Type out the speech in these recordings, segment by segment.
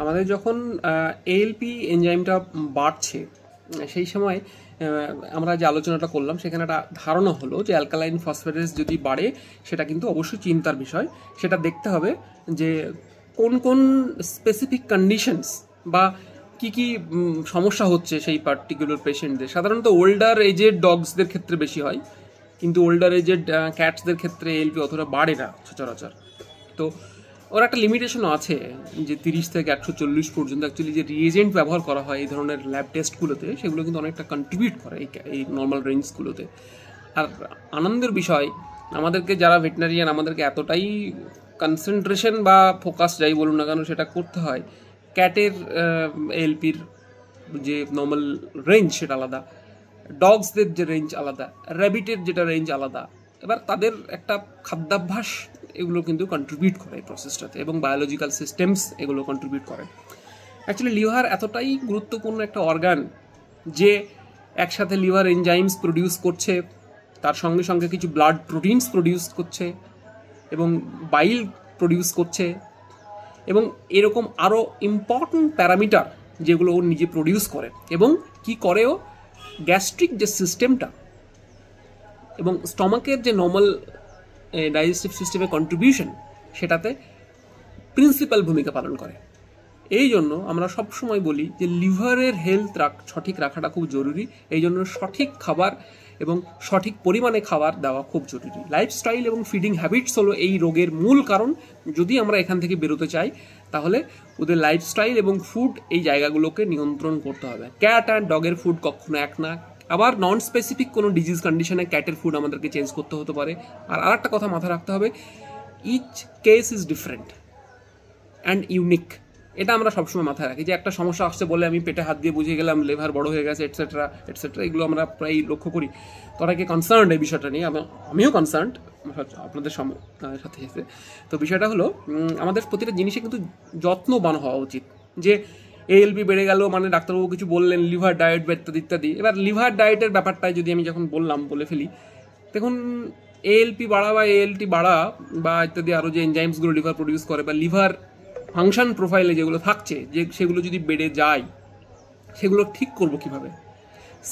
আমাদের যখন এএলপি এনজাইমটা বাড়ছে সেই সময় আমরা যে আলোচনাটা করলাম সেখানে একটা ধারণা হলো যে অ্যালকালাইন ফসফেটেস যদি বাড়ে সেটা কিন্তু অবশ্যই চিন্তার বিষয়। সেটা দেখতে হবে যে কোন কোন স্পেসিফিক কন্ডিশনস বা কি কি সমস্যা হচ্ছে সেই পার্টিকুলার পেশেন্টদের। সাধারণত ওল্ডার এজেড ডগসদের ক্ষেত্রে বেশি হয়, কিন্তু ওল্ডার এজেড ক্যাটসদের ক্ষেত্রে এএলপি অতটা বাড়ে না সচরাচর। তো ওর একটা লিমিটেশনও আছে যে 30 থেকে 140 পর্যন্ত অ্যাকচুয়ালি যে রিএজেন্ট ব্যবহার করা হয় এই ধরনের ল্যাব টেস্টগুলোতে সেগুলো কিন্তু অনেকটা কন্ট্রিবিউট করে এই নর্মাল রেঞ্জগুলোতে। আর আনন্দের বিষয় আমাদেরকে যারা ভেটেনারিয়ান আমাদেরকে এতটাই কনসেন্ট্রেশন বা ফোকাস যাই বলুন না কেন সেটা করতে হয়। ক্যাটের এএলপির যে নর্মাল রেঞ্জ সেটা আলাদা, ডগসদের যে রেঞ্জ আলাদা, র্যাবিটের যেটা রেঞ্জ আলাদা। এবার তাদের একটা খাদ্যাভ্যাস এগুলো কিন্তু কন্ট্রিবিউট করে এই প্রসেসটাতে, এবং বায়োলজিক্যাল সিস্টেমস এগুলো কন্ট্রিবিউট করে। অ্যাকচুয়ালি লিভার এতটাই গুরুত্বপূর্ণ একটা অর্গান যে একসাথে লিভার এনজাইমস প্রডিউস করছে, তার সঙ্গে সঙ্গে কিছু ব্লাড প্রোটিনস প্রডিউস করছে এবং বাইল প্রডিউস করছে, এবং এরকম আরও ইম্পর্ট্যান্ট প্যারামিটার যেগুলো ও নিজে প্রডিউস করে। এবং কি করেও গ্যাস্ট্রিক যে সিস্টেমটা এবং স্টমাকের যে নর্মাল ডাইজেস্টিভ সিস্টেমের কন্ট্রিবিউশন সেটাতে প্রিন্সিপাল ভূমিকা পালন করে। এই জন্য আমরা সবসময় বলি যে লিভারের হেলথ সঠিক রাখাটা খুব জরুরি। এই জন্য সঠিক খাবার এবং সঠিক পরিমাণে খাবার দেওয়া খুব জরুরি। লাইফস্টাইল এবং ফিডিং হ্যাবিটস হলো এই রোগের মূল কারণ। যদি আমরা এখান থেকে বেরোতে চাই তাহলে ওদের লাইফস্টাইল এবং ফুড এই জায়গাগুলোকে নিয়ন্ত্রণ করতে হবে। ক্যাট অ্যান্ড ডগের ফুড কখনো এক না। আবার নন স্পেসিফিক কোনো ডিজিজ কন্ডিশনে ক্যাটের ফুড আমাদেরকে চেঞ্জ করতে হতে পারে। আর আরেকটা কথা মাথায় রাখতে হবে, each case is different and unique. এটা আমরা সবসময় মাথায় রাখি যে একটা সমস্যা আসছে বলে আমি পেটে হাত দিয়ে বুঝে গেলাম লিভার বড় হয়ে গেছে এটসেট্রা এটসেট্রা, এগুলো আমরা প্রায় লক্ষ্য করি। তারাকে কনসার্নড এই বিষয়টা নিয়ে, আমিও কনসার্নড আপনাদের সাথে সাথে। তো বিষয়টা হলো আমাদের প্রতিটা জিনিসে কিন্তু যত্নবান হওয়া উচিত। যে এএলপি বেড়ে গেল মানে ডাক্তারবাবু কিছু বললেন লিভার ডায়েট বা ইত্যাদি ইত্যাদি। এবার লিভার ডায়েটের ব্যাপারটাই যদি আমি যখন বলে ফেলি, দেখুন এএলপি বাড়া বা এএলটি বাড়া বা ইত্যাদি আরও যে এনজাইমসগুলো লিভার প্রডিউস করে বা লিভার ফাংশন প্রোফাইলে যেগুলো থাকছে যে সেগুলো যদি বেড়ে যায় সেগুলো ঠিক করব কিভাবে?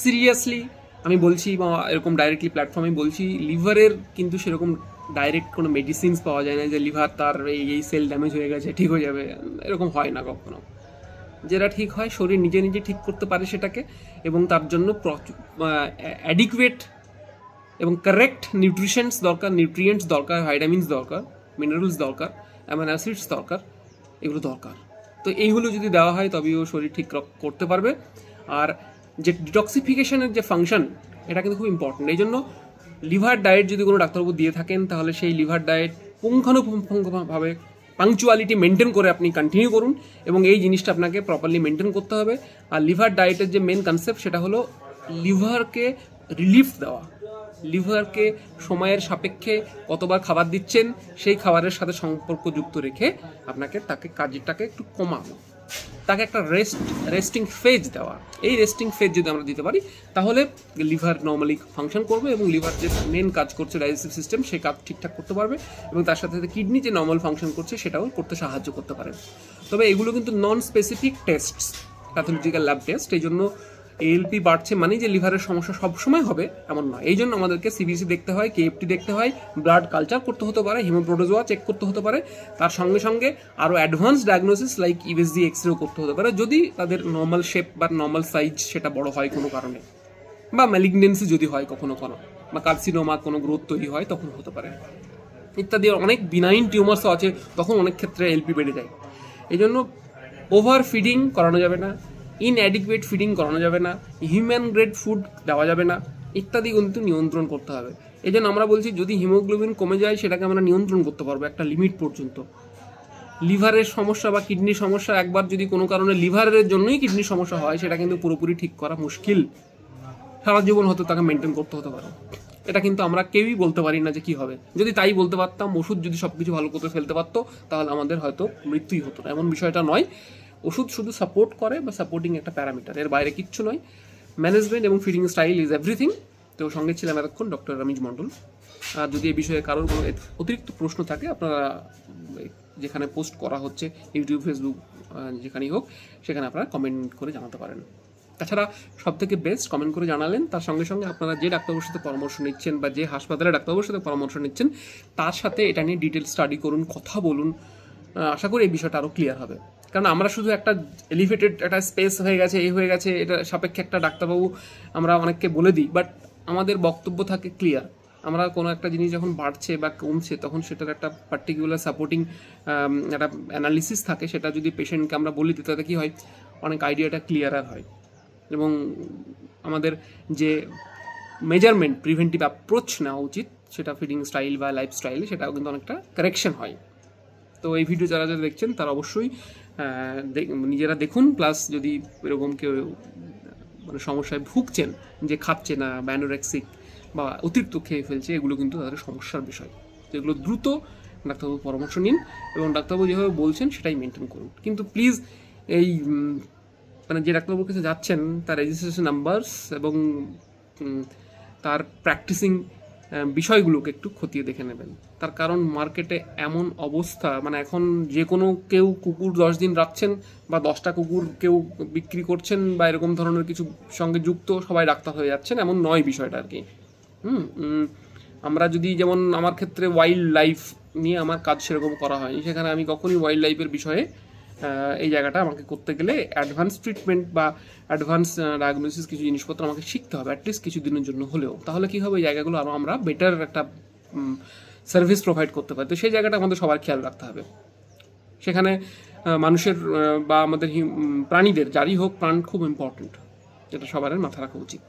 সিরিয়াসলি আমি বলছি বা এরকম ডাইরেক্টলি প্ল্যাটফর্মে বলছি, লিভারের কিন্তু সেরকম ডাইরেক্ট কোনো মেডিসিনস পাওয়া যায় না যে লিভার তার এই সেল ড্যামেজ হয়ে গেছে ঠিক হয়ে যাবে, এরকম হয় না কখনো। যেটা ঠিক হয় শরীর নিজে নিজে ঠিক করতে পারে সেটাকে, এবং তার জন্য অ্যাডিকুয়েট এবং কারেক্ট নিউট্রিশনস দরকার, নিউট্রিয়েন্টস দরকার, ভাইটামিনস দরকার, মিনারেলস দরকার, অ্যামাইনো অ্যাসিডস দরকার, এগুলো দরকার। তো এইগুলো যদি দেওয়া হয় তবেই ও শরীর ঠিক করতে পারবে। আর যে ডিটক্সিফিকেশনের যে ফাংশন এটা কিন্তু খুব ইম্পর্টেন্ট। এই জন্য লিভার ডায়েট যদি কোনো ডাক্তারবাবু দিয়ে থাকেন তাহলে সেই লিভার ডায়েট পুঙ্খানুপুঙ্খভাবে পাংচুয়ালিটি মেনটেন করে আপনি কন্টিনিউ করুন, এবং এই জিনিসটা আপনাকে প্রপারলি মেনটেন করতে হবে। আর লিভার ডায়েটের যে মেন কনসেপ্ট সেটা হলো লিভারকে রিলিফ দেওয়া, লিভারকে সময়ের সাপেক্ষে কতবার খাবার দিচ্ছেন সেই খাবারের সাথে সম্পর্কযুক্ত রেখে আপনাকে তাকে কাজটাকে একটু কমানো, তাকে একটা রেস্টিং ফেজ দেওয়া। এই রেস্টিং ফেজ যদি আমরা দিতে পারি তাহলে লিভার নর্মালি ফাংশন করবে এবং লিভার যে মেন কাজ করছে ডাইজেস্টিভ সিস্টেম সেই কাজ ঠিকঠাক করতে পারবে, এবং তার সাথে সাথে কিডনি যে নর্মাল ফাংশন করছে সেটাও করতে সাহায্য করতে পারে। তবে এগুলো কিন্তু non specific tastes, pathological lab test. এই জন্য এএলপি বাড়ছে মানে যে লিভারের সমস্যা সবসময় হবে এমন নয়। এই জন্য আমাদেরকে সিবিসি দেখতে হয়, কেএফটি দেখতে হয়, ব্লাড কালচার করতে হতে পারে, হিমোপ্রোটোজোয়া চেক করতে হতে পারে, তার সঙ্গে সঙ্গে আরও অ্যাডভান্স ডায়াগনোসিস লাইক ইউএসজি এক্সরেও করতে হতে পারে যদি তাদের নর্মাল শেপ বা নর্মাল সাইজ সেটা বড় হয় কোনো কারণে, বা ম্যালিগনেন্সি যদি হয় কখনো কোনো, বা কার্সিনোমা কোনো গ্রোথ তৈরি হয় তখন হতে পারে ইত্যাদি। অনেক বিনাইন টিউমার্সও আছে, তখন অনেক ক্ষেত্রে এলপি বেড়ে যায়। এই জন্য ওভার ফিডিং করানো যাবে না, ইনঅ্যাডিকুয়েট ফিডিং করানো যাবে না, হিউম্যান গ্রেড ফুড দেওয়া যাবে না ইত্যাদি কিন্তু নিয়ন্ত্রণ করতে হবে। এই জন্য আমরা বলছি যদি হিমোগ্লোবিন কমে যায় সেটাকে আমরা নিয়ন্ত্রণ করতে পারবো একটা লিমিট পর্যন্ত। লিভারের সমস্যা বা কিডনির সমস্যা একবার যদি কোনো কারণে লিভারের জন্যই কিডনির সমস্যা হয় সেটা কিন্তু পুরোপুরি ঠিক করা মুশকিল, সারা জীবন হয়তো তাকে মেনটেন করতে হতে পারে। এটা কিন্তু আমরা কেউই বলতে পারি না যে কী হবে। যদি তাই বলতে পারতাম, ওষুধ যদি সব কিছু ভালো করে ফেলতে পারতো তাহলে আমাদের হয়তো মৃত্যুই হতো না, এমন বিষয়টা নয়। ওষুধ শুধু সাপোর্ট করে বা সাপোর্টিং একটা প্যারামিটার, এর বাইরে কিচ্ছু নয়। ম্যানেজমেন্ট এবং ফিডিং স্টাইল ইজ এভরিথিং। তো সঙ্গে ছিলাম এতক্ষণ ডক্টর রমিজ মণ্ডল। আর যদি এই বিষয়ে কারোর কোনো অতিরিক্ত প্রশ্ন থাকে আপনারা যেখানে পোস্ট করা হচ্ছে, ইউটিউব, ফেসবুক, যেখানেই হোক, সেখানে আপনারা কমেন্ট করে জানাতে পারেন। তাছাড়া সবথেকে বেস্ট কমেন্ট করে জানালেন, তার সঙ্গে সঙ্গে আপনারা যে ডাক্তারবাবুর সাথে পরামর্শ নিচ্ছেন বা যে হাসপাতালে ডাক্তারবাবুর সাথে পরামর্শ নিচ্ছেন তার সাথে এটা নিয়ে ডিটেল স্টাডি করুন, কথা বলুন। আশা করি এই বিষয়টা আরও ক্লিয়ার হবে। কারণ আমরা শুধু একটা এলিভেটেড একটা স্পেস হয়ে গেছে, এই হয়ে গেছে, এটা সাপেক্ষে একটা ডাক্তারবাবু আমরা অনেককে বলে দিই, বাট আমাদের বক্তব্য থাকে ক্লিয়ার। আমরা কোনো একটা জিনিস যখন বাড়ছে বা কমছে তখন সেটার একটা পার্টিকুলার সাপোর্টিং একটা অ্যানালিসিস থাকে, সেটা যদি পেশেন্টকে আমরা বলি দিই তাতে কী হয়, অনেক আইডিয়াটা ক্লিয়ারার হয় এবং আমাদের যে মেজারমেন্ট প্রিভেন্টিভ অ্যাপ্রোচ নেওয়া উচিত সেটা ফিডিং স্টাইল বা লাইফ স্টাইলে, সেটাও কিন্তু অনেকটা কারেকশন হয়। তো এই ভিডিও যারা যারা দেখছেন তারা অবশ্যই নিজেরা দেখুন, প্লাস যদি এরকম কেউ মানে সমস্যায় ভুগছেন যে খাচ্ছে না বা অ্যানোরেক্সিক বা অতিরিক্ত খেয়ে ফেলছে, এগুলো কিন্তু তাদের সমস্যার বিষয়। তো এগুলো দ্রুত ডাক্তারবাবুর পরামর্শ নিন এবং ডাক্তারবাবু যেভাবে বলছেন সেটাই মেনটেন করুন। কিন্তু প্লিজ এই মানে যে ডাক্তারবাবুর কাছে যাচ্ছেন তার রেজিস্ট্রেশন নাম্বারস এবং তার প্র্যাকটিসিং বিষয়গুলোকে একটু খতিয়ে দেখে নেবেন। তার কারণ মার্কেটে এমন অবস্থা, মানে এখন যে কোনো কেউ কুকুর 10 দিন রাখছেন বা 10টা কুকুর কেউ বিক্রি করছেন বা এরকম ধরনের কিছু সঙ্গে যুক্ত সবাই ডাক্তার হয়ে যাচ্ছেন, এমন নয় বিষয়টা আর কি। আমরা যদি যেমন আমার ক্ষেত্রে ওয়াইল্ড লাইফ নিয়ে আমার কাজ সেরকম করা হয়নি, সেখানে আমি কখনই ওয়াইল্ড লাইফের বিষয়ে এই জায়গাটা আমাকে করতে গেলে অ্যাডভান্স ট্রিটমেন্ট বা অ্যাডভান্স ডায়াগনোসিস কিছু জিনিসপত্র আমাকে শিখতে হবে অ্যাটলিস্ট কিছু দিনের জন্য হলেও। তাহলে কী হবে, এই জায়গাগুলো আরও আমরা বেটার একটা সার্ভিস প্রোভাইড করতে পারি। তো সেই জায়গাটা আমাদের সবার খেয়াল রাখতে হবে। সেখানে মানুষের বা আমাদের প্রাণীদের যারই হোক প্রাণ খুব ইম্পর্টেন্ট, যেটা সবার মাথা রাখা উচিত।